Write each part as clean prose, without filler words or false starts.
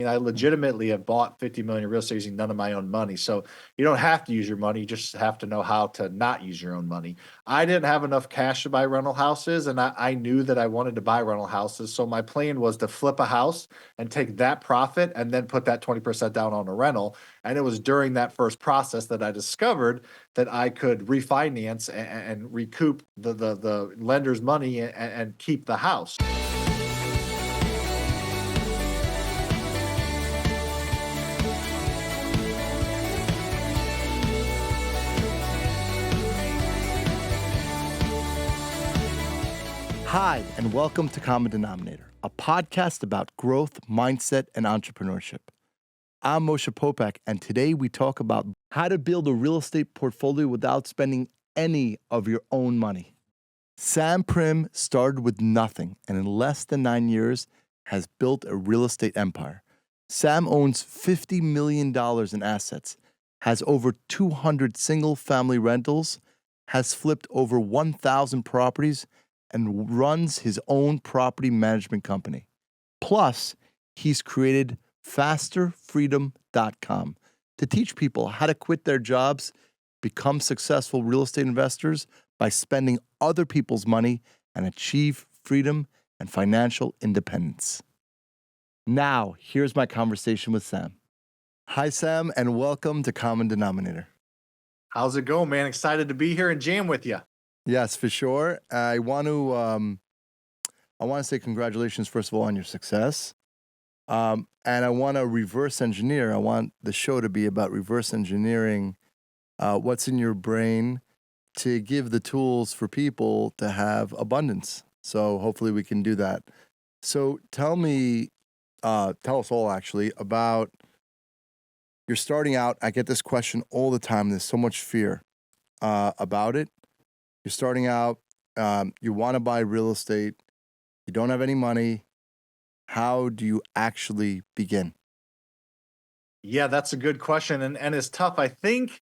I legitimately have bought 50 million in real estate using none of my own money. So you don't have to use your money. You just have to know how to not use your own money. I didn't have enough cash to buy rental houses, and I knew that I wanted to buy rental houses. So my plan was to flip a house and take that profit and then put that 20% down on a rental. And it was during that first process that I discovered that I could refinance and recoup the lender's money and keep the house. Hi, and welcome to Common Denominator, a podcast about growth, mindset, and entrepreneurship. I'm Moshe Popek, and today we talk about how to build a real estate portfolio without spending any of your own money. Sam Primm started with nothing, and in less than 9 years has built a real estate empire. Sam owns $50 million in assets, has over 200 single-family rentals, has flipped over 1,000 properties, and runs his own property management company. Plus, he's created fasterfreedom.com to teach people how to quit their jobs, become successful real estate investors by spending other people's money, and achieve freedom and financial independence. Now, here's my conversation with Sam. Hi, Sam, and welcome to Common Denominator. How's it going, man? Excited to be here and jam with you. Yes, for sure. I want to say congratulations, first of all, on your success. And I want to reverse engineer. I want the show to be about reverse engineering what's in your brain to give the tools for people to have abundance. So hopefully we can do that. So tell us all actually about you're starting out. I get this question all the time. There's so much fear about it. You're starting out, you want to buy real estate, you don't have any money. How do you actually begin? Yeah, that's a good question. And it's tough. I think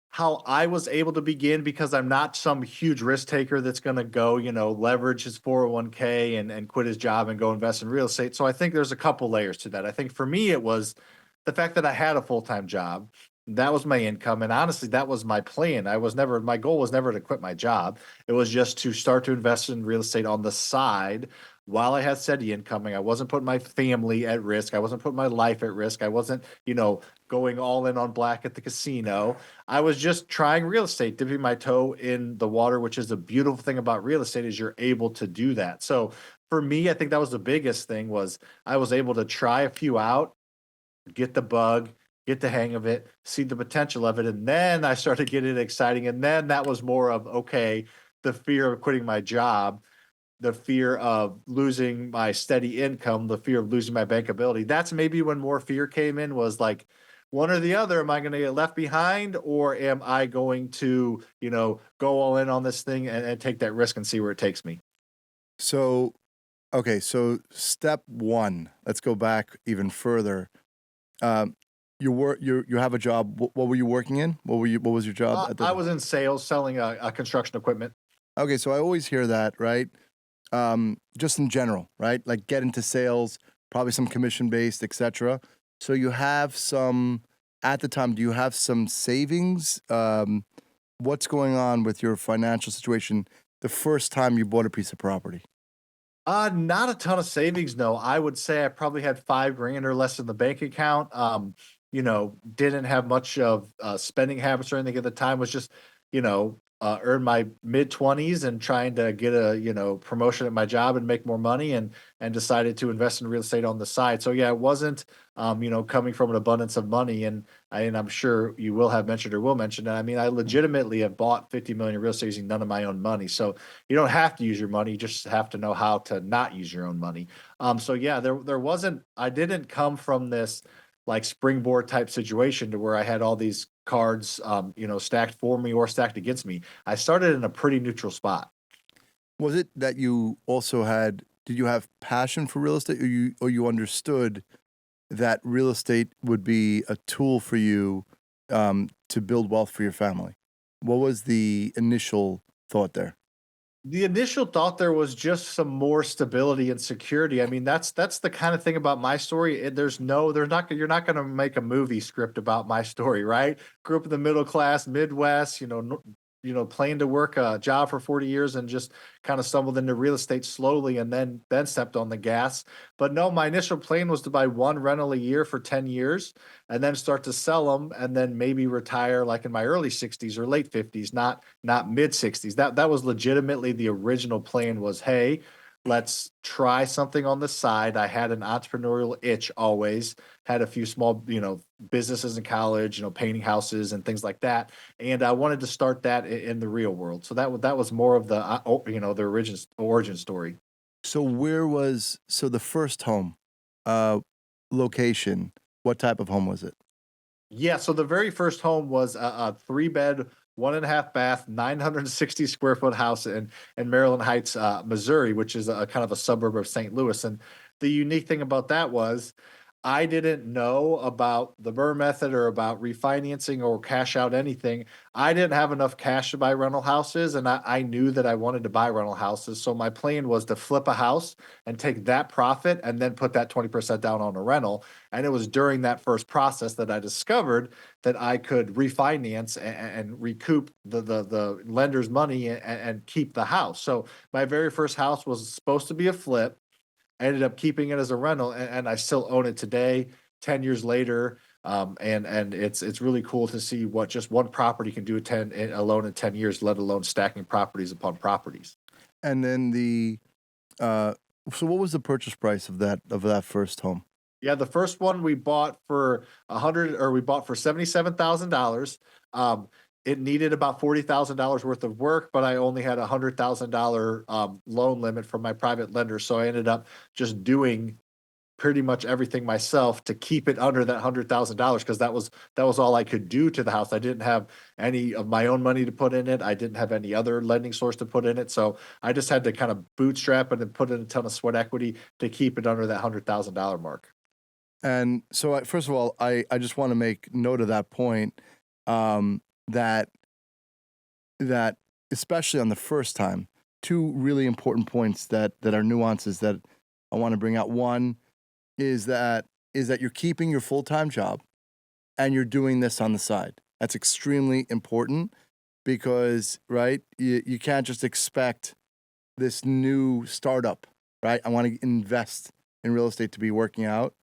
how I was able to begin because I'm not some huge risk taker that's going to go, leverage his 401k and quit his job and go invest in real estate. So I think there's a couple layers to that. I think for me, it was the fact that I had a full-time job. That was my income. And honestly, that was my plan. My goal was never to quit my job. It was just to start to invest in real estate on the side while I had steady income. I wasn't putting my family at risk. I wasn't putting my life at risk. I wasn't, going all in on black at the casino. I was just trying real estate, dipping my toe in the water, which is the beautiful thing about real estate is you're able to do that. So for me, I think that was the biggest thing was I was able to try a few out, get the bug, get the hang of it, see the potential of it. And then I started getting exciting. And then that was more of, okay, the fear of quitting my job, the fear of losing my steady income, the fear of losing my bankability. That's maybe when more fear came in was like, one or the other, am I going to get left behind or am I going to, go all in on this thing and take that risk and see where it takes me? So, okay, so step one, let's go back even further. Um, you have a job. What were you working in? What was your job at I the? was in sales selling a construction equipment. Okay, so I always hear that, right? Just in general, right? Like get into sales, probably some commission based, etc. So you have some at the time. Do you have some savings? What's going on with your financial situation the first time you bought a piece of property? Not a ton of savings, no. I would say I probably had 5 grand or less in the bank account. Didn't have much of spending habits or anything at the time. Was just, earn my mid 20s and trying to get a promotion at my job and make more money and decided to invest in real estate on the side. So yeah, it wasn't coming from an abundance of money and I'm sure you will have mentioned or will mention that. I mean, I legitimately have bought 50 million in real estate using none of my own money. So you don't have to use your money, you just have to know how to not use your own money. So yeah, there wasn't I didn't come from this like springboard type situation to where I had all these cards stacked for me or stacked against me. I started in a pretty neutral spot. Was it that you also had? Did you have passion for real estate, or you understood that real estate would be a tool for you to build wealth for your family? What was the initial thought there? The initial thought there was just some more stability and security. I mean, that's the kind of thing about my story. There's not you're not going to make a movie script about my story, right? Grew up in the middle class, Midwest, playing to work a job for 40 years and just kind of stumbled into real estate slowly and then stepped on the gas. But no, my initial plan was to buy one rental a year for 10 years and then start to sell them and then maybe retire like in my early 60s or late 50s, not mid 60s. That was legitimately the original plan was, hey, let's try something on the side. I had an entrepreneurial itch always, had a few small, businesses in college, painting houses and things like that. And I wanted to start that in the real world. So that was more of the origin story. So the first home uh, location? What type of home was it? Yeah, so the very first home was a 3 bed, 1.5 bath, 960 square foot house in Maryland Heights, Missouri, which is a kind of a suburb of St. Louis. And the unique thing about that was I didn't know about the Burr method or about refinancing or cash out anything. I didn't have enough cash to buy rental houses, and I knew that I wanted to buy rental houses. So my plan was to flip a house and take that profit and then put that 20% down on a rental. And it was during that first process that I discovered that I could refinance and recoup the lender's money and keep the house. So my very first house was supposed to be a flip. I ended up keeping it as a rental, and I still own it today, 10 years later. And it's really cool to see what just one property can do alone in 10 years, let alone stacking properties upon properties. And then uh, so what was the purchase price of that first home? Yeah, the first one we bought for 100 or we bought for $77,000. It needed about $40,000 worth of work, but I only had $100,000 loan limit from my private lender, so I ended up just doing pretty much everything myself to keep it under that $100,000 because that was all I could do to the house. I didn't have any of my own money to put in it. I didn't have any other lending source to put in it, so I just had to kind of bootstrap it and put in a ton of sweat equity to keep it under that $100,000 mark. And so, first of all, I just want to make note of that point, that that especially on the first time, two really important points that are nuances that I want to bring out. One is that you're keeping your full time job and you're doing this on the side. That's extremely important because right, you can't just expect this new startup, right? I want to invest in real estate to be working out,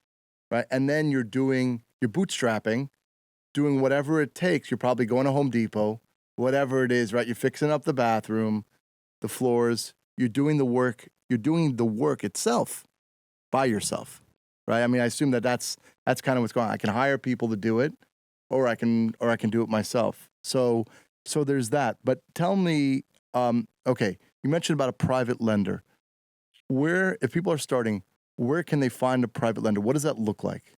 right? And then you're bootstrapping, doing whatever it takes. You're probably going to Home Depot, whatever it is, right? You're fixing up the bathroom, the floors. You're doing the work. You're doing the work itself by yourself, right? I mean, I assume that's kind of what's going on. I can hire people to do it, or I can do it myself. So there's that. But tell me, okay, you mentioned about a private lender. Where, if people are starting, where can they find a private lender? What does that look like?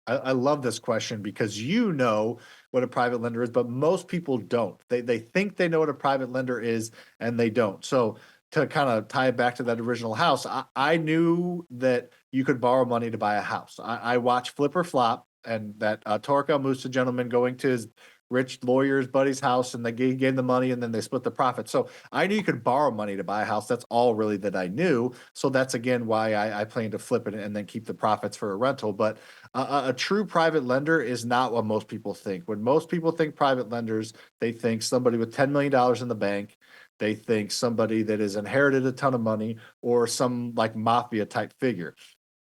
I love this question because you know what a private lender is, but most people don't. They think they know what a private lender is, and they don't. So to kind of tie it back to that original house, I knew that you could borrow money to buy a house. I watched Flip or Flop, and that Torque Musa gentleman going to his rich lawyer's buddy's house, and they gave the money, and then they split the profit. So I knew you could borrow money to buy a house. That's all really that I knew. So that's again why I plan to flip it and then keep the profits for a rental. But a true private lender is not what most people think. When most people think private lenders, they think somebody with $10 million in the bank. They think somebody that has inherited a ton of money or some like mafia type figure.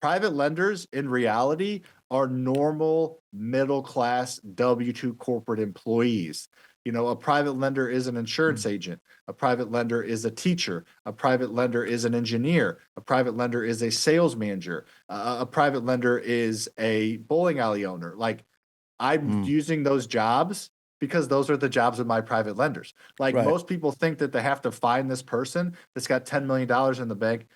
Private lenders in reality are normal middle class W-2 corporate employees. A private lender is an insurance Mm. agent. A private lender is a teacher. A private lender is an engineer. A private lender is a sales manager. A private lender is a bowling alley owner. Like I'm Mm. using those jobs because those are the jobs of my private lenders. Like Right. most people think that they have to find this person that's got $10 million in the bank.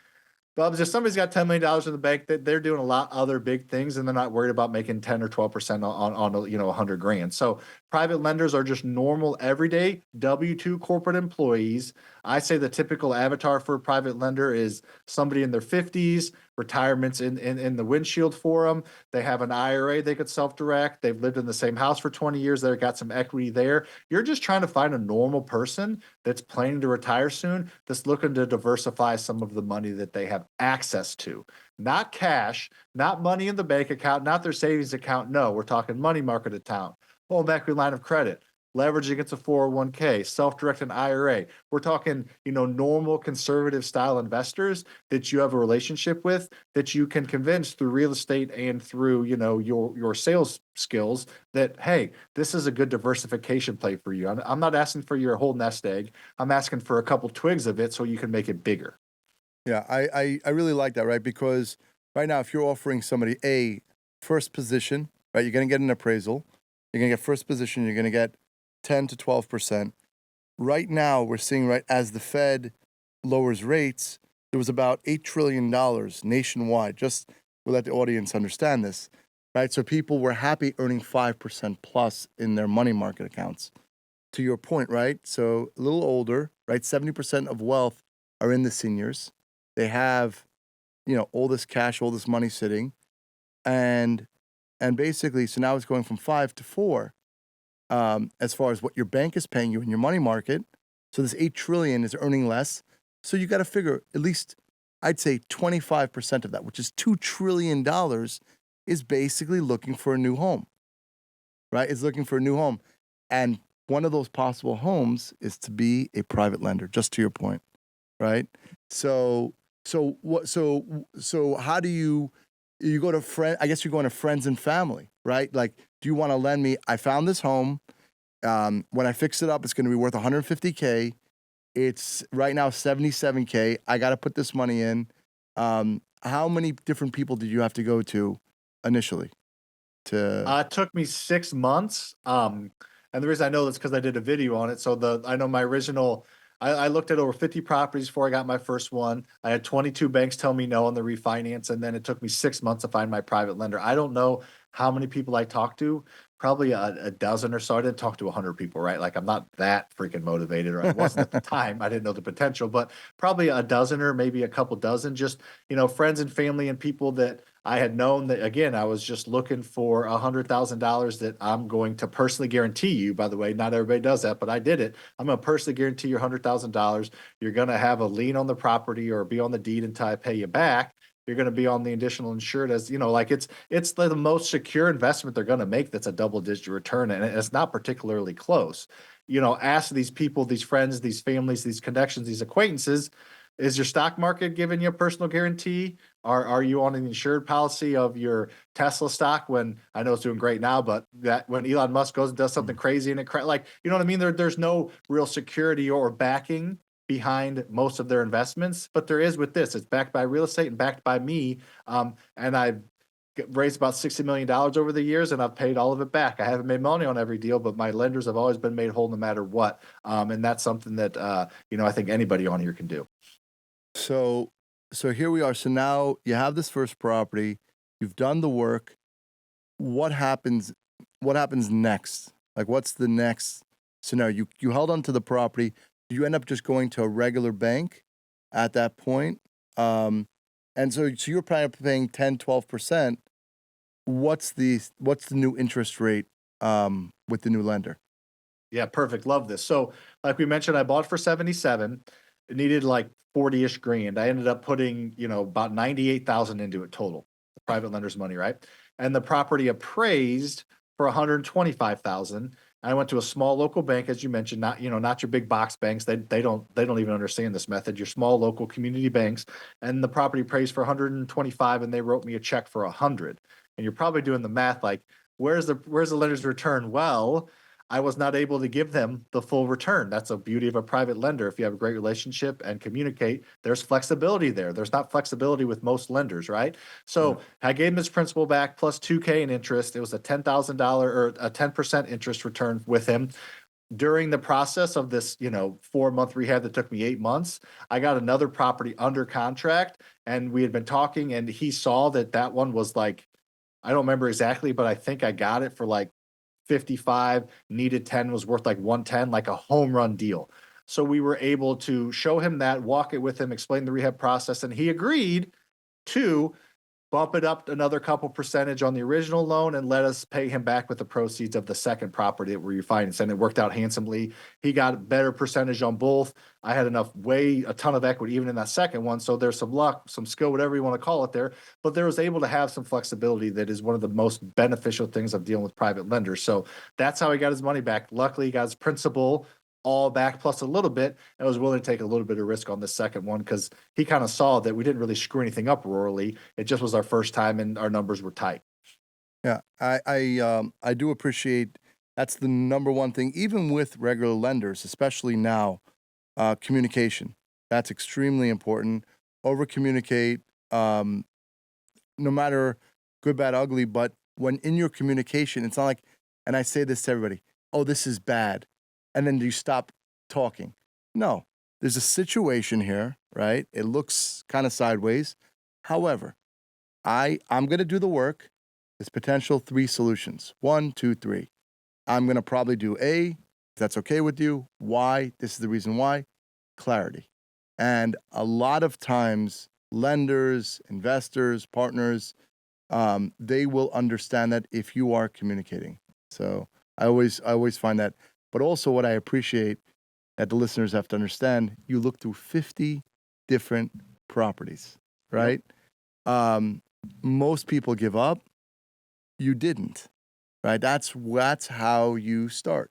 Bubs, if somebody's got $10 million in the bank, they're doing a lot other big things, and they're not worried about making 10 or 12% on 100 grand. So private lenders are just normal, everyday W-2 corporate employees. I say the typical avatar for a private lender is somebody in their 50s retirements in the windshield for them. They have an IRA they could self-direct. They've lived in the same house for 20 years. They've got some equity there. You're just trying to find a normal person that's planning to retire soon, that's looking to diversify some of the money that they have access to. Not cash, not money in the bank account, not their savings account. No, we're talking money market account, home equity line of credit, leverage against a 401k, self-directed IRA. We're talking, normal conservative style investors that you have a relationship with that you can convince through real estate and through, your sales skills that, hey, this is a good diversification play for you. I'm not asking for your whole nest egg. I'm asking for a couple twigs of it so you can make it bigger. Yeah, I really like that, right? Because right now, if you're offering somebody a first position, right, you're going to get an appraisal, you're going to get first position, you're going to get 10 to 12%. Right now, we're seeing, right, as the Fed lowers rates, there was about $8 trillion nationwide. Just we'll let the audience understand this, right? So people were happy earning 5% plus in their money market accounts. To your point, right? So a little older, right? 70% of wealth are in the seniors. They have, all this cash, all this money sitting, and basically, so now it's going from 5 to 4, as far as what your bank is paying you in your money market. So this 8 trillion is earning less. So you got to figure at least, I'd say 25% of that, which is $2 trillion, is basically looking for a new home, right? Is looking for a new home, and one of those possible homes is to be a private lender. Just to your point, right? So how do you go to friend? I guess you're going to friends and family, right? Like, do you want to lend me? I found this home. When I fix it up, it's going to be worth 150K. It's right now 77K. I got to put this money in. How many different people did you have to go to initially? It took me 6 months, and the reason I know that's because I did a video on it. So I know my original I looked at over 50 properties before I got my first one. I had 22 banks tell me no on the refinance, and then it took me 6 months to find my private lender. I don't know how many people I talked to, probably a dozen or so. I didn't talk to 100 people, right? Like, I'm not that freaking motivated, or I wasn't at the time. I didn't know the potential, but probably a dozen or maybe a couple dozen, just, friends and family and people that I had known that, again, I was just looking for $100,000 that I'm going to personally guarantee you. By the way, not everybody does that, but I did it. I'm going to personally guarantee your $100,000. You're going to have a lien on the property or be on the deed until I pay you back. You're going to be on the additional insured, as like it's the most secure investment they're going to make. That's a double digit return, and it's not particularly close. Ask these people, these friends, these families, these connections, these acquaintances, is your stock market giving you a personal guarantee? Are you on an insured policy of your Tesla stock, when I know it's doing great now, but that when Elon Musk goes and does something crazy and like, you know what I mean? There's no real security or backing behind most of their investments, but there is with this. It's backed by real estate and backed by me. And I've raised about $60 million over the years, and I've paid all of it back. I haven't made money on every deal, but my lenders have always been made whole no matter what. And that's something that I think anybody on here can do. So here we are. So now you have this first property. You've done the work. What happens? What happens next? Like, what's the next scenario? You held onto the property. Do you end up just going to a regular bank at that point? And so you're probably paying 10, 12%. What's the new interest rate with the new lender? Yeah, perfect. Love this. So, like we mentioned, I bought for 77. It needed like 40-ish grand. I ended up putting, about 98,000 into it total. The private lender's money, right? And the property appraised for 125,000. I went to a small local bank, as you mentioned, not your big box banks. They don't even understand this method. Your small local community banks, and the property appraised for 125, and they wrote me a check for 100. And you're probably doing the math like, where's the lender's return? Well, I was not able to give them the full return. That's the beauty of a private lender. If you have a great relationship and communicate, there's flexibility there. There's not flexibility with most lenders, right? So I gave him his principal back plus 2K in interest. It was a $10,000 or a 10% interest return with him. During the process of this, 4-month rehab that took me 8 months, I got another property under contract, and we had been talking, and he saw that one was like, I don't remember exactly, but I think I got it for like 55, needed 10, was worth like 110, like a home run deal. So we were able to show him that, walk it with him, explain the rehab process, and he agreed Two, bump it up another couple percentage on the original loan and let us pay him back with the proceeds of the second property that we refinanced. And it worked out handsomely. He got a better percentage on both. I had a ton of equity even in that second one. So there's some luck, some skill, whatever you want to call it there. But there was able to have some flexibility that is one of the most beneficial things of dealing with private lenders. So that's how he got his money back. Luckily, he got his principal all back plus a little bit, and was willing to take a little bit of risk on the second one because he kind of saw that we didn't really screw anything up rurally. It just was our first time and our numbers were tight. Yeah, I do appreciate that's the number one thing, even with regular lenders, especially now, communication. That's extremely important. Over communicate, no matter good, bad, ugly. But when in your communication, it's not like, and I say this to everybody, oh, this is bad, and then you stop talking. No, there's a situation here, right? It looks kind of sideways. However, I'm going to do the work. There's potential 3 solutions. 1, 2, 3. I'm going to probably do A, if that's okay with you. Why? This is the reason why. Clarity. And a lot of times, lenders, investors, partners, they will understand that if you are communicating. So I always find that. But also, what I appreciate that the listeners have to understand, you look through 50 different properties, right? Um, most people give up. You didn't, right? That's how you start,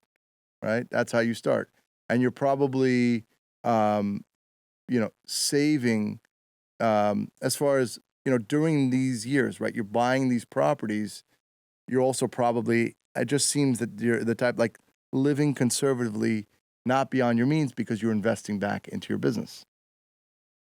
right? That's how you start, and you're probably, um, saving, as far as during these years, right? You're buying these properties. You're also probably. It just seems that you're the type like living conservatively, not beyond your means because you're investing back into your business.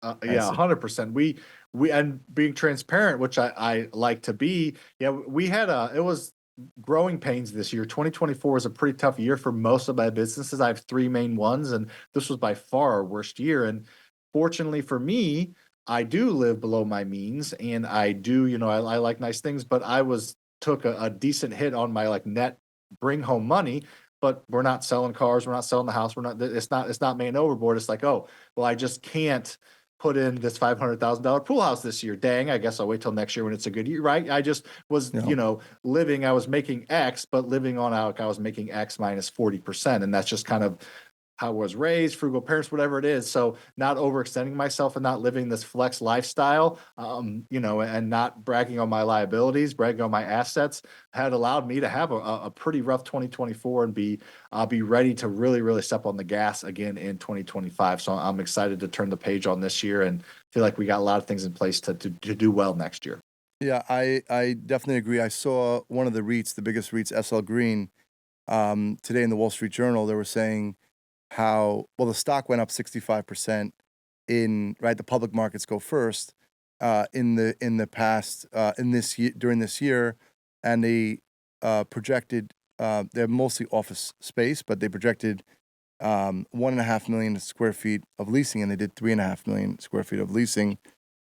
I Yeah, see. 100%. We and being transparent, which I like to be. Yeah, we had it was growing pains this year. 2024 was a pretty tough year for most of my businesses. I have 3 main ones, and this was by far our worst year. And fortunately for me, I do live below my means, and I do, I like nice things, but I was took a decent hit on my like net bring home money. But we're not selling cars, we're not selling the house, we're not. It's not man overboard. It's like, oh, well, I just can't put in this $500,000 pool house this year. Dang, I guess I'll wait till next year when it's a good year, right? I just was, Yeah. living, I was making X, but living on out, I was making X minus 40%. And that's just kind of how I was raised, frugal parents, whatever it is. So not overextending myself and not living this flex lifestyle, and not bragging on my liabilities, bragging on my assets had allowed me to have a pretty rough 2024 and be ready to really, really step on the gas again in 2025. So I'm excited to turn the page on this year and feel like we got a lot of things in place to do well next year. Yeah, I definitely agree. I saw one of the REITs, the biggest REITs, SL Green, today in the Wall Street Journal. They were saying how well the stock went up 65% in right. The public markets go first in the past in this year during this year, and they projected they're mostly office space, but they projected 1.5 million square feet of leasing, and they did 3.5 million square feet of leasing.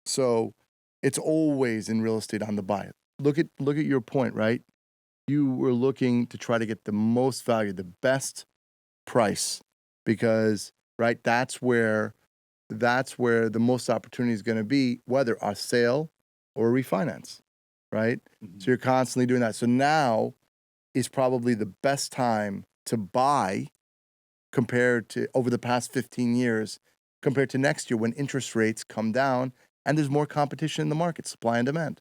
So it's always in real estate on the buy. Look at your point, right? You were looking to try to get the most value, the best price, because right, that's where the most opportunity is going to be, whether a sale or a refinance, right? Mhm. So you're constantly doing that. So now is probably the best time to buy compared to over the past 15 years, compared to next year when interest rates come down and there's more competition in the market, supply and demand,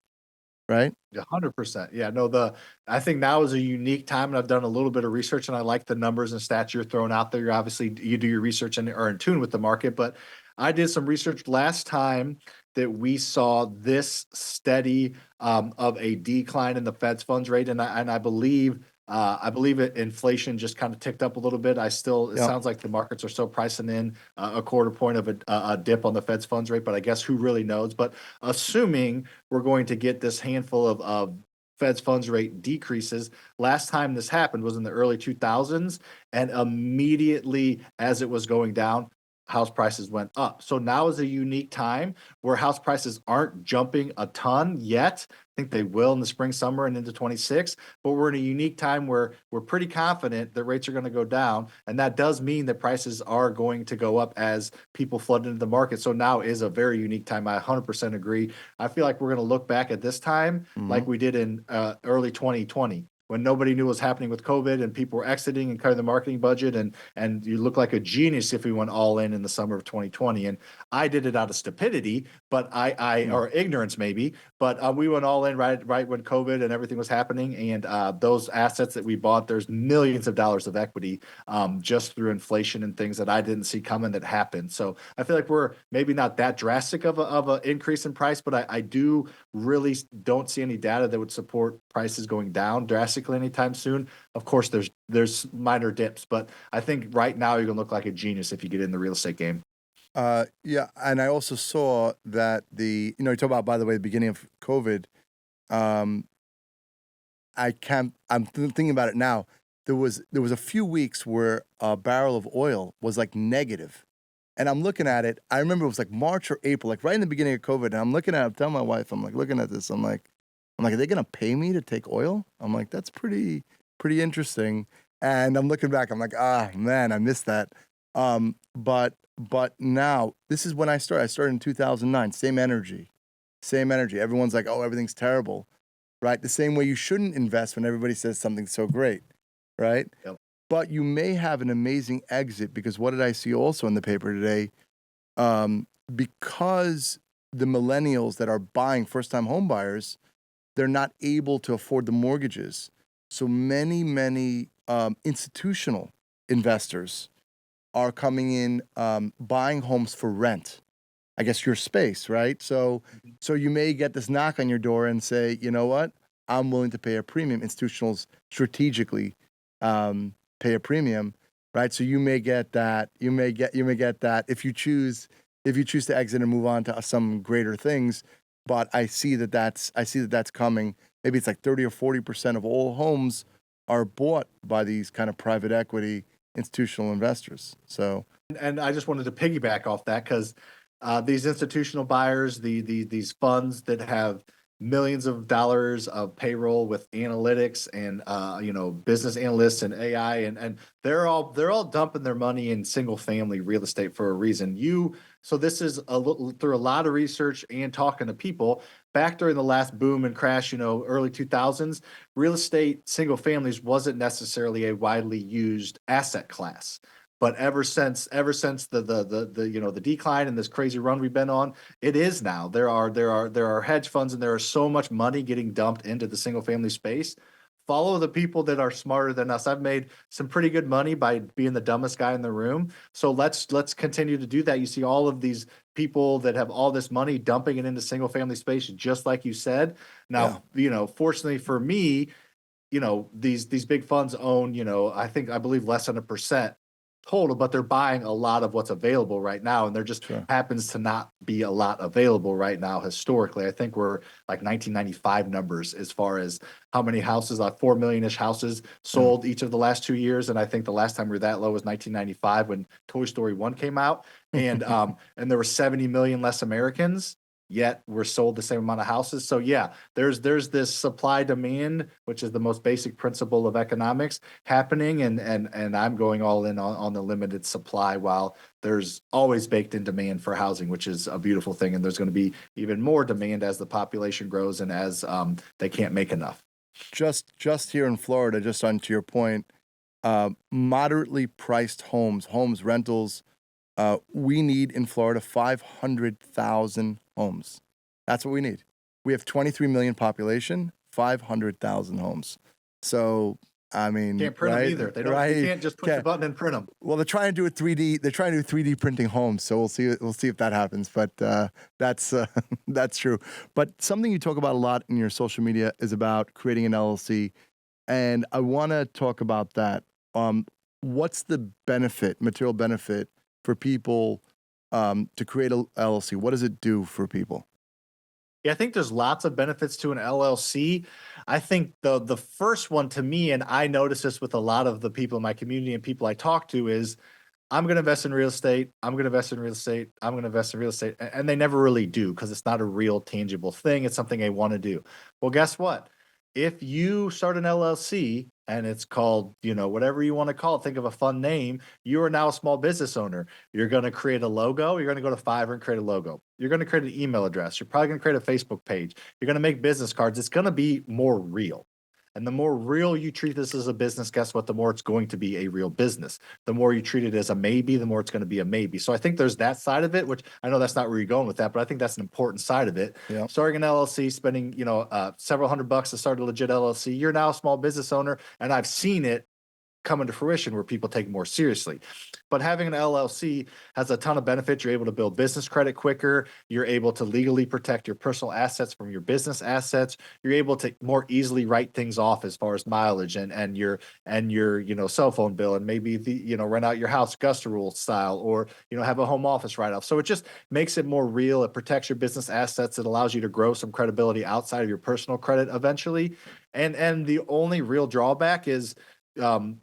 right? 100%. Yeah, no, I think now is a unique time, and I've done a little bit of research, and I like the numbers and stats you're throwing out there. You're obviously you do your research and are in tune with the market, but I did some research last time that we saw this steady of a decline in the Fed's funds rate, and I believe inflation just kind of ticked up a little bit. It Yeah. sounds like the markets are still pricing in a quarter point of a dip on the Fed's funds rate, but I guess who really knows? But assuming we're going to get this handful of Fed's funds rate decreases. Last time this happened was in the early 2000s, and immediately as it was going down, house prices went up. So now is a unique time where house prices aren't jumping a ton yet. I think they will in the spring, summer, and into 26. But we're in a unique time where we're pretty confident that rates are going to go down. And that does mean that prices are going to go up as people flood into the market. So now is a very unique time. I 100% agree. I feel like we're going to look back at this time Hmm. like we did in early 2020 when nobody knew what was happening with COVID and people were exiting and cutting the marketing budget, and you look like a genius if we went all in the summer of 2020. And I did it out of stupidity, but I Hmm. or ignorance maybe, but we went all in right when COVID and everything was happening. And those assets that we bought, there's millions of dollars of equity just through inflation and things that I didn't see coming that happened. So I feel like we're maybe not that drastic of a increase in price, but I do really don't see any data that would support prices going down drastically anytime soon. Of course, there's minor dips, but I think right now you're gonna look like a genius if you get in the real estate game. Yeah, and I also saw that you talk about, by the way, the beginning of COVID. Um, thinking about it now. There was a few weeks where a barrel of oil was like negative, and I'm looking at it. I remember it was like March or April, like right in the beginning of COVID. And I'm looking at it, I'm telling my wife, I'm like looking at this. I'm like, are they gonna pay me to take oil? I'm like, that's pretty interesting. And I'm looking back, I'm like, ah man, I missed that. But now this is when I started. I started in 2009. Same energy, same energy. Everyone's like, oh, everything's terrible, right? The same way you shouldn't invest when everybody says something's so great, right? Yep. But you may have an amazing exit because what did I see also in the paper today? Because the millennials that are buying first-time home buyers, they're not able to afford the mortgages. So many institutional investors are coming in, buying homes for rent. I guess your space, right? So, Mhm. so you may get this knock on your door and say, you know what? I'm willing to pay a premium. Institutionals strategically pay a premium, right? So you may get that. You may get that if you choose to exit and move on to some greater things. But I see that that's coming. Maybe it's like 30 or 40% of all homes are bought by these kind of private equity institutional investors. So And I just wanted to piggyback off that because these institutional buyers, these funds that have millions of dollars of payroll with analytics and business analysts and AI, and they're all dumping their money in single family real estate for a reason. So this is through a lot of research and talking to people back during the last boom and crash, early 2000s, real estate single families wasn't necessarily a widely used asset class. But ever since the decline and this crazy run we've been on, it is now. There are hedge funds and there are so much money getting dumped into the single family space. Follow the people that are smarter than us. I've made some pretty good money by being the dumbest guy in the room. So let's continue to do that. You see all of these people that have all this money dumping it into single family space, just like you said. yeah, Now, fortunately for me, these big funds own, I believe less than 1% total, but they're buying a lot of what's available right now, and there just sure. happens to not be a lot available right now historically. I think we're like 1995 numbers as far as how many houses, like 4 million-ish houses Yeah. sold each of the last 2 years, and I think the last time we were that low was 1995 when Toy Story 1 came out, and there were 70 million less Americans, yet we're sold the same amount of houses. So yeah, there's this supply demand, which is the most basic principle of economics happening, and I'm going all in on the limited supply while there's always baked in demand for housing, which is a beautiful thing. And there's going to be even more demand as the population grows and as they can't make enough. Just here in Florida, just on to your point, moderately priced homes rentals. We need in Florida 500,000 homes. That's what we need. We have 23 million population, 500,000 homes. So I mean, Can't print them right, either. They don't. You right. can't just push a Okay. button and print them. Well, they're trying to do it 3D. They're trying to do 3D printing homes. So we'll see. We'll see if that happens. But that's that's true. But something you talk about a lot in your social media is about creating an LLC, and I want to talk about that. Um, what's the benefit, material benefit, for people to create a LLC? What does it do for people? Yeah, I think there's lots of benefits to an LLC. I think the first one to me, and I notice this with a lot of the people in my community and people I talk to, is I'm going to invest in real estate. I'm going to invest in real estate. I'm going to invest in real estate. And they never really do because it's not a real tangible thing. It's something they want to do. Well, guess what? If you start an LLC and it's called, whatever you want to call it, think of a fun name, you are now a small business owner. You're going to create a logo. You're going to go to Fiverr and create a logo. You're going to create an email address. You're probably going to create a Facebook page. You're going to make business cards. It's going to be more real. And the more real you treat this as a business, guess what? The more it's going to be a real business. The more you treat it as a maybe, the more it's going to be a maybe. So I think there's that side of it, which I know that's not where you're going with that, but I think that's an important side of it. Yeah. Starting an LLC, spending several $100 to start a legit LLC, you're now a small business owner, and I've seen it come into fruition where people take it more seriously. But having an LLC has a ton of benefits. You're able to build business credit quicker. You're able to legally protect your personal assets from your business assets. You're able to more easily write things off as far as mileage and your cell phone bill, and maybe rent out your house Gusta rule style, or have a home office write off. So it just makes it more real. It protects your business assets. It allows you to grow some credibility outside of your personal credit eventually. And the only real drawback is loan,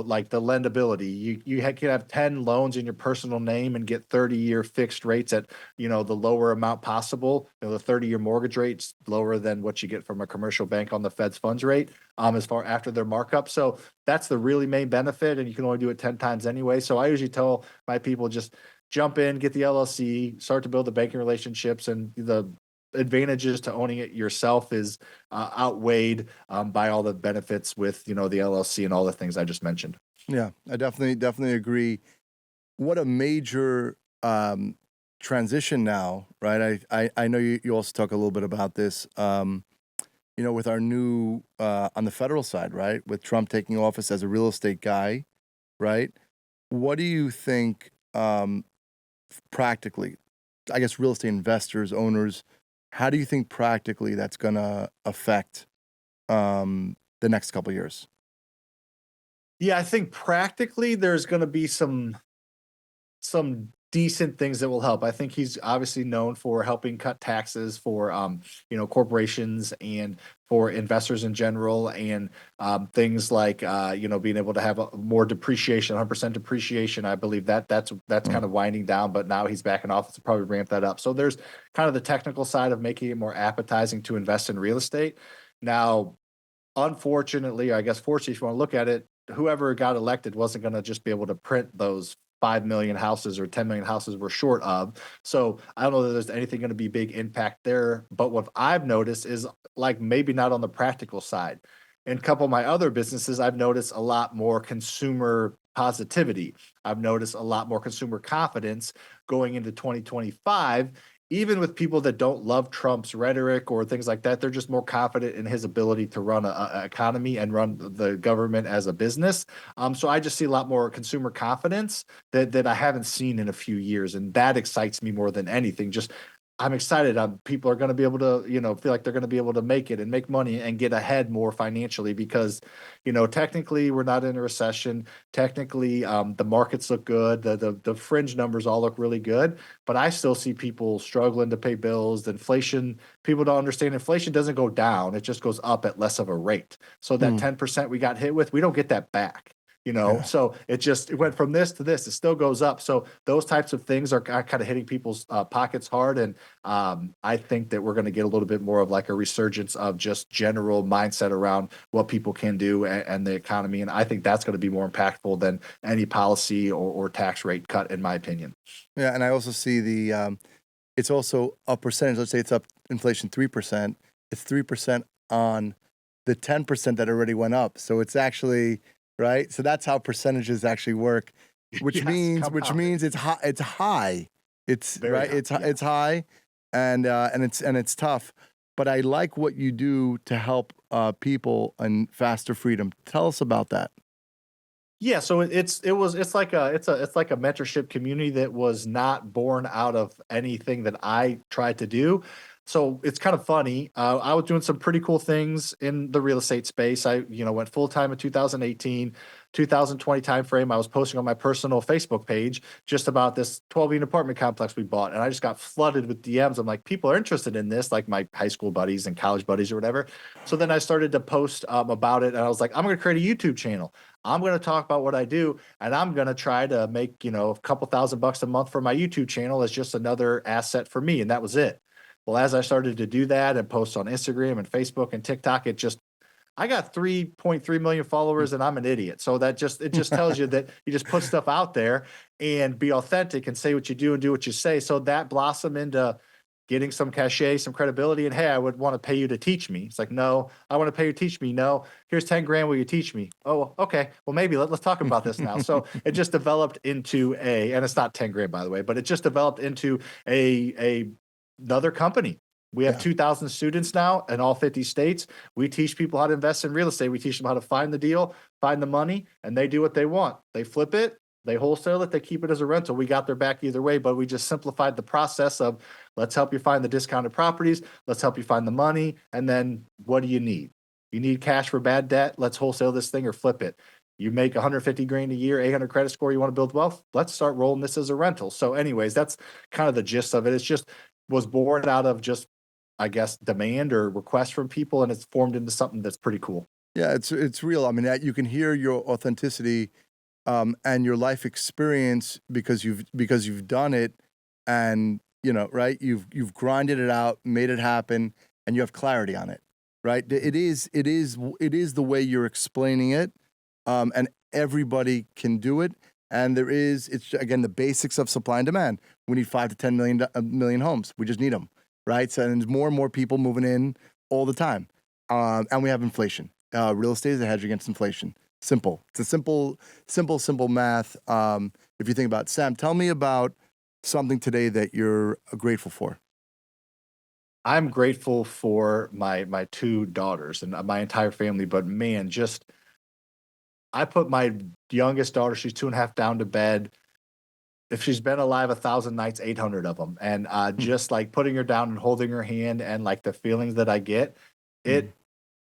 like the lendability. Can have 10 loans in your personal name and get 30-year fixed rates at the lower amount possible. The 30-year mortgage rates lower than what you get from a commercial bank on the Fed's funds rate, as far after their markup. So that's the really main benefit, and you can only do it 10 times anyway. So I usually tell my people, just jump in, get the LLC, start to build the banking relationships, and the advantages to owning it yourself is outweighed by all the benefits with the LLC and all the things I just mentioned. Yeah, I definitely agree. What a major transition now, right? I know you also talk a little bit about this. With our new on the federal side, right? With Trump taking office as a real estate guy, right? What do you think practically? I guess real estate investors, owners, how do you think practically that's going to affect the next couple of years? Yeah, I think practically there's going to be some decent things that will help. I think he's obviously known for helping cut taxes for corporations and for investors in general, and things like being able to have a more depreciation, 100% depreciation. I believe that's kind of winding down, but now he's back in office to probably ramp that up. So there's kind of the technical side of making it more appetizing to invest in real estate. Now, unfortunately, I guess fortunately, if you want to look at it, whoever got elected wasn't going to just be able to print those 5 million houses or 10 million houses we're short of. So I don't know that there's anything going to be big impact there. But what I've noticed is, like, maybe not on the practical side. In a couple of my other businesses, I've noticed a lot more consumer positivity. I've noticed a lot more consumer confidence going into 2025, even with people that don't love Trump's rhetoric or things like that. They're just more confident in his ability to run a economy and run the government as a business. So I just see a lot more consumer confidence that I haven't seen in a few years, and that excites me more than anything. Just I'm excited. People are going to be able to, feel like they're going to be able to make it and make money and get ahead more financially because, technically we're not in a recession. Technically, the markets look good. The fringe numbers all look really good, but I still see people struggling to pay bills. The inflation, people don't understand. Inflation doesn't go down; it just goes up at less of a rate. So that Hmm. 10% we got hit with, we don't get that back. Yeah. So it went from this to this. It still goes up. So those types of things are kind of hitting people's pockets hard, and I think that we're going to get a little bit more of like a resurgence of just general mindset around what people can do and the economy. And I think that's going to be more impactful than any policy or tax rate cut, in my opinion. Yeah, and I also see it's also a percentage. Let's say it's up inflation 3%. It's 3% on the 10% that already went up. So it's actually right. So that's how percentages actually work, which Yes, means it's high. It's high. It's very right. high. It's Yeah. it's high, and it's tough. But I like what you do to help people and faster freedom. Tell us about that. Yeah, so it's like a mentorship community that was not born out of anything that I tried to do. So it's kind of funny. I was doing some pretty cool things in the real estate space. I, went full time in 2018, 2020 timeframe. I was posting on my personal Facebook page just about this 12-unit apartment complex we bought, and I just got flooded with DMs. I'm like, people are interested in this, like my high school buddies and college buddies or whatever. So then I started to post about it, and I was like, I'm going to create a YouTube channel. I'm going to talk about what I do, and I'm going to try to make, a couple $1,000 a month for my YouTube channel as just another asset for me. And that was it. Well, as I started to do that and post on Instagram and Facebook and TikTok, I got 3.3 million followers and I'm an idiot. So it just tells you that you just put stuff out there and be authentic and say what you do and do what you say. So that blossomed into getting some cachet, some credibility. And hey, I would want to pay you to teach me. It's like, no, I want to pay you to teach me. No, here's 10 grand. Will you teach me? Oh, okay. Well, maybe let's talk about this now. So it just developed into and it's not 10 grand, by the way, but it just developed into a another company. We have Yeah. 2,000 students now in all 50 states. We teach people how to invest in real estate. We teach them how to find the deal, find the money, and they do what they want. They flip it, they wholesale it, they keep it as a rental. We got their back either way, but we just simplified the process of let's help you find the discounted properties, let's help you find the money, and then what do you need? You need cash for bad debt? Let's wholesale this thing or flip it. You make 150 grand a year, 800 credit score, you want to build wealth? Let's start rolling this as a rental. So anyways, that's kind of the gist of it. It's just was born out of just, I guess, demand or request from people, and it's formed into something that's pretty cool. Yeah, it's real. I mean, you can hear your authenticity and your life experience because you've done it, and right. You've grinded it out, made it happen, and you have clarity on it. Right. It is the way you're explaining it, and everybody can do it. And it's again the basics of supply and demand. We need 5 to 10 million homes. We just need them, right? So and there's more and more people moving in all the time, and we have inflation. Real estate is a hedge against inflation. Simple. It's a simple math. If you think about it. Sam, tell me about something today that you're grateful for. I'm grateful for my two daughters and my entire family, but man, just I put my youngest daughter, she's 2.5, down to bed. If she's been alive 1,000 nights, 800 of them, and Hmm. just like putting her down and holding her hand and like the feelings that I get, Hmm. it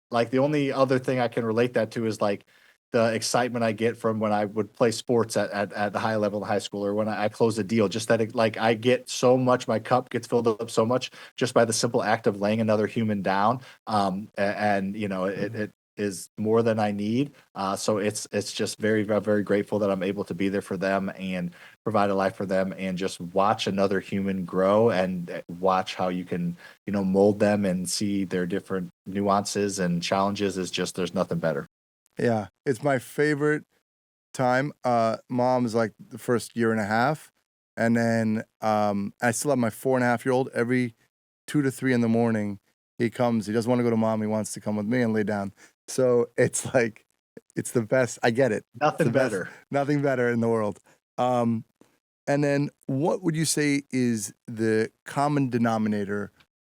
like the only other thing I can relate that to is like the excitement I get from when I would play sports at the high level in high school or when I close a deal. Just that like I get so much, my cup gets filled up so much just by the simple act of laying another human down. And it is more than I need. So it's just very grateful that I'm able to be there for them and provide a life for them and just watch another human grow and watch how you can mold them and see their different nuances and challenges is just there's nothing better. Yeah, it's my favorite time. Mom is like the first year and a half, and then I still have my 4.5-year-old. Every 2 to 3 in the morning, he comes. He doesn't want to go to mom. He wants to come with me and lay down. So it's like it's the best. I get it. It's Nothing the best. better. Nothing better in the world. Um, and then, what would you say is the common denominator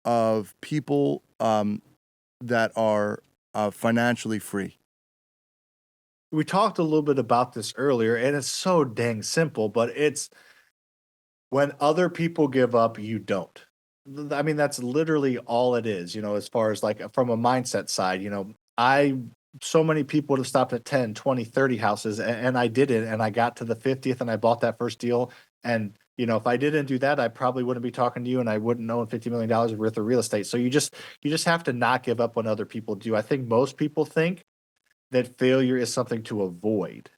of people that are financially free? We talked a little bit about this earlier, and it's so dang simple, but it's when other people give up, you don't. I mean, that's literally all it is, as far as like from a mindset side, so many people would have stopped at 10, 20, 30 houses, and I did it, and I got to the 50th and I bought that first deal. And, if I didn't do that, I probably wouldn't be talking to you and I wouldn't own $50 million worth of real estate. So you just have to not give up when other people do. I think most people think that failure is something to avoid.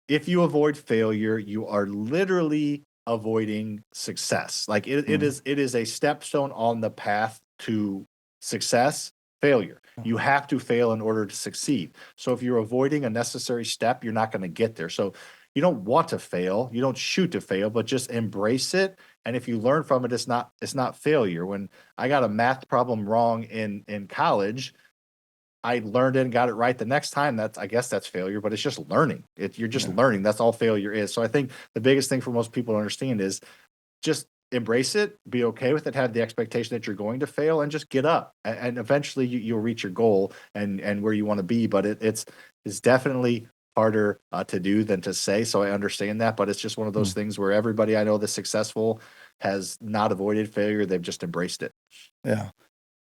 If you avoid failure, you are literally avoiding success. Like Mhm. it is a stepstone on the path to success, failure. You have to fail in order to succeed. So if you're avoiding a necessary step, you're not going to get there. So you don't want to fail, you don't shoot to fail, but just embrace it. And if you learn from it, it's not failure. When I got a math problem wrong in college, I learned it and got it right the next time. I guess that's failure, but it's just learning. You're just Yeah. learning. That's all failure is. So I think the biggest thing for most people to understand is just embrace it, be okay with it, have the expectation that you're going to fail, and just get up. And eventually you'll reach your goal and where you want to be. But it's definitely harder to do than to say. So I understand that, but it's just one of those Mm. things where everybody I know that's successful has not avoided failure. They've just embraced it. Yeah.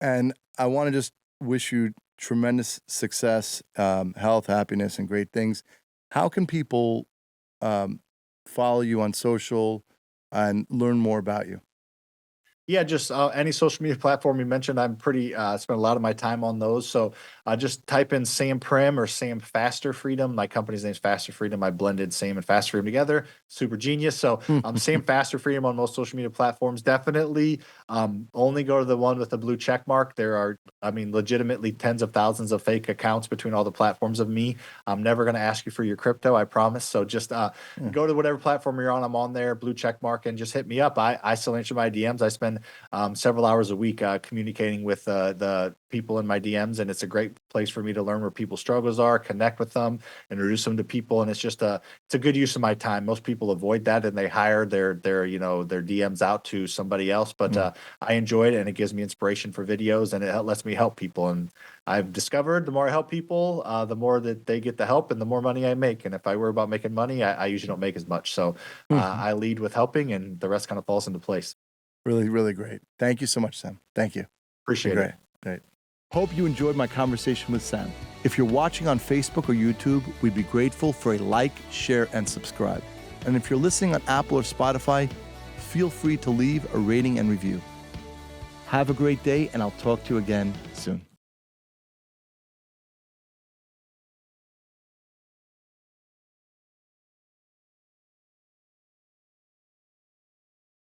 And I want to just wish you tremendous success, health, happiness, and great things. How can people follow you on social and learn more about you? Yeah, just any social media platform you mentioned. I'm pretty spend a lot of my time on those. So just type in Sam Primm or Sam Faster Freedom. My company's name is Faster Freedom. I blended Sam and Faster Freedom together. Super genius. So Sam Faster Freedom on most social media platforms. Definitely only go to the one with the blue check mark. There are, I mean, legitimately tens of thousands of fake accounts between all the platforms of me. I'm never going to ask you for your crypto, I promise. So just go to whatever platform you're on. I'm on there, blue check mark, and just hit me up. I still answer my DMs. I spend several hours a week communicating with the people in my DMs, and it's a great place for me to learn where people's struggles are, connect with them, introduce them to people, and it's a good use of my time. Most people avoid that and they hire their their DMs out to somebody else, but I enjoy it and it gives me inspiration for videos and it lets me help people. And I've discovered the more I help people, the more that they get the help and the more money I make. And if I worry about making money, I usually don't make as much. So I lead with helping, and the rest kind of falls into place. Really, really great. Thank you so much, Sam. Thank you. Appreciate Great. it. Great. Hope you enjoyed my conversation with Sam. If you're watching on Facebook or YouTube, we'd be grateful for a like, share, and subscribe. And if you're listening on Apple or Spotify, feel free to leave a rating and review. Have a great day, and I'll talk to you again soon.